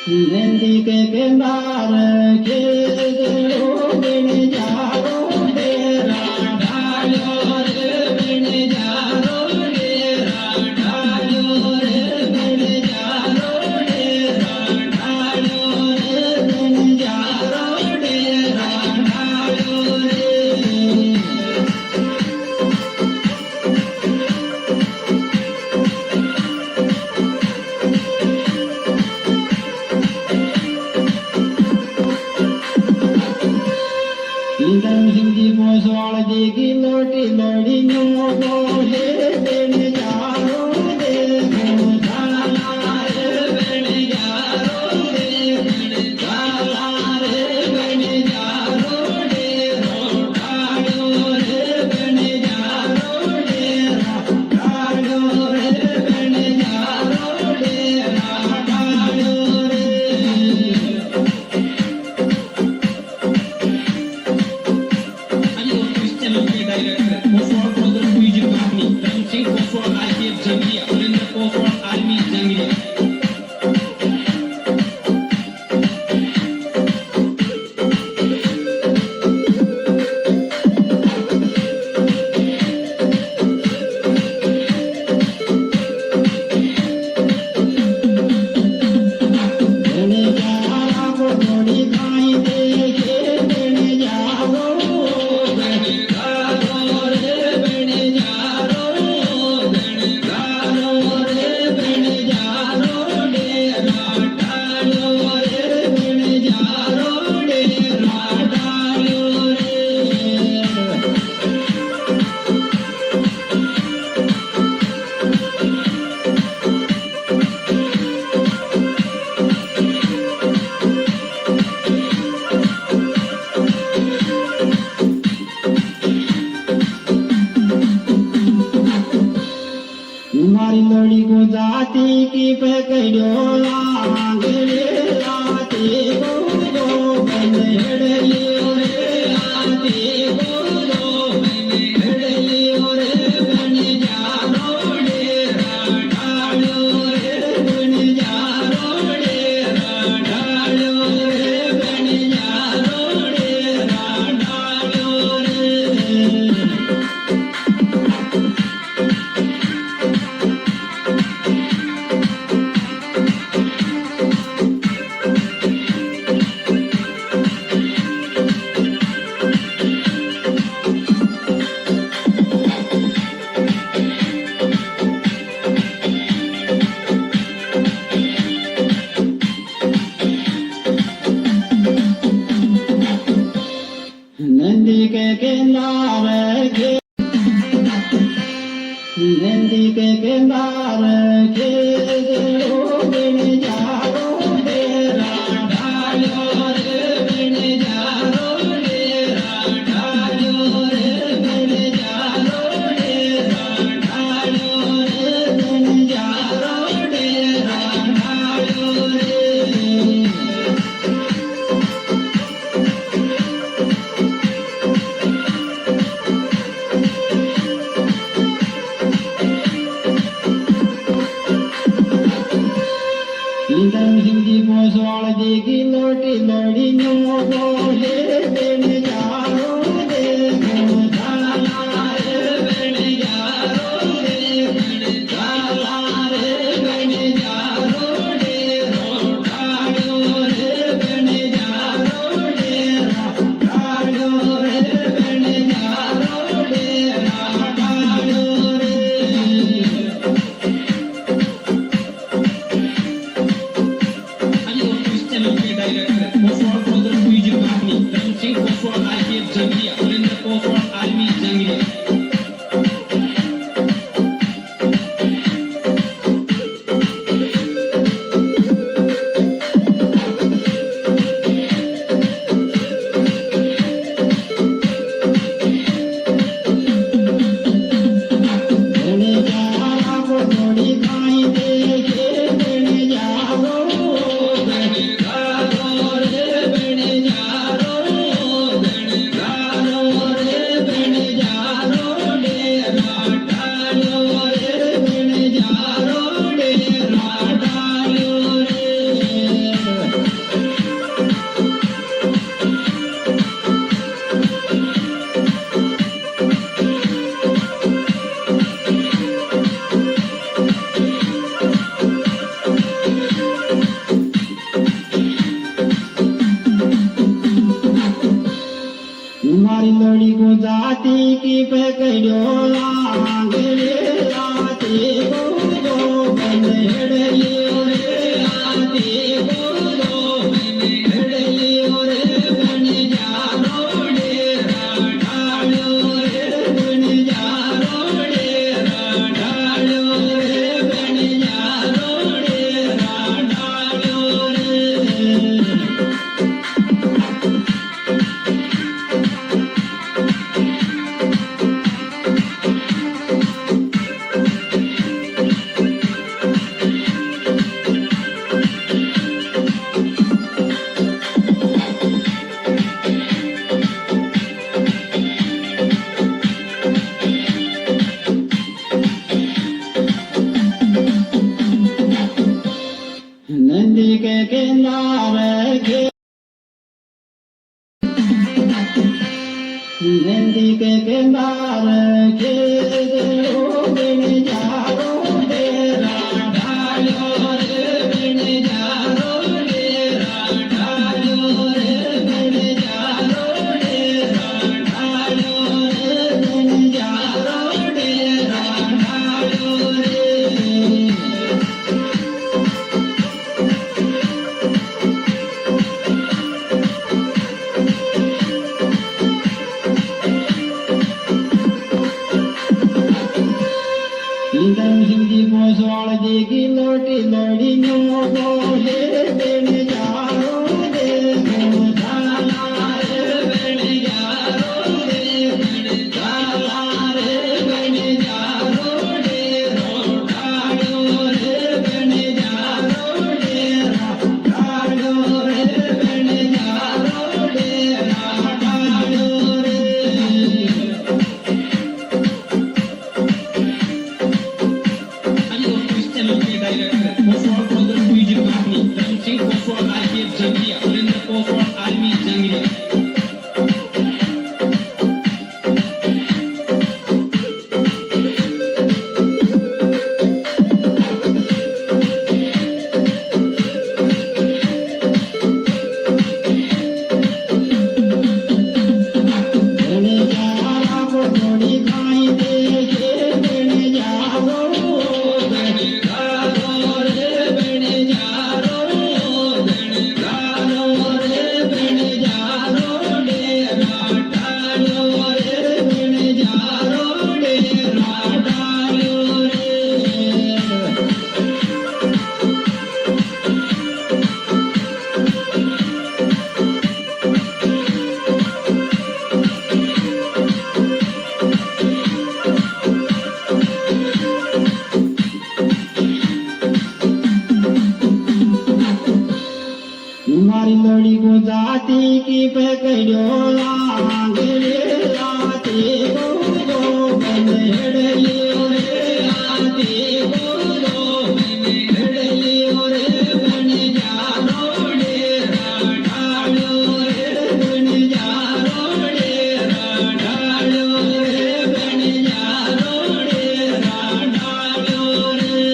नंदी के किनार के बिन जारो डेरा ढालो रे बिन जारो डेरा ढालो रे बिन जारो डेरा ढालो रे बिन जारो डेरा ढालो रे हिंदी पोसवाल जी की लोटी लड़ी नो बोले बिन जारो दे झाला रे बिन जारो दे झाला रे बिन जारो दे ढालो रे बिन जारो दे ढालो रे बिन जारो दे ढालो रे हमारी लड़ी को जाती की पकड़ो आंगले आते को बंधड़लियो रे आते को बंधड़लियो रे बन जारो डेरा ढालो रे बन जारो डेरा ढालो रे बन जारो डेरा ढालो रे नंदी के किनारे के नंदी के किनारे के बिन जारो डेरा ढालो रे बिन जारो डेरा ढालो रे बिन जारो डेरा ढालो रे बिन जारो डेरा ढालो रे हिंदी पोसवाल जी की लोटी लड़ी नो बोले बिन जारो दे झाला रे बिन जारो दे झाला रे बिन जारो दे ढालो रे बिन जारो दे ढालो रे बिन जारो दे ढालो रे Bonsoir, Lindam hindi poswal degi loti lodi nyo bole ben jaro de mo dhala re ben jaro de ben dhala re ben jaro de rotado re ben jaro de rotado re ben jaro de rotado re Bonsoir Brother Music Company, dancing bonsoir Algir Jangria, Linda bonsoir Almi Jangria. मारी लड़ी को जाती की पकड़ो आंगले आते को बनेड़लियो रे आते को बनेड़लियो रे बन जानो रे राढ़ालो रे बन जानो रे राढ़ालो रे बन जानो रे राढ़ालो रे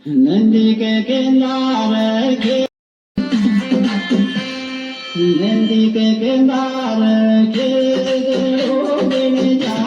नंदी के किनारे के नंदी के किनारे के बिन जा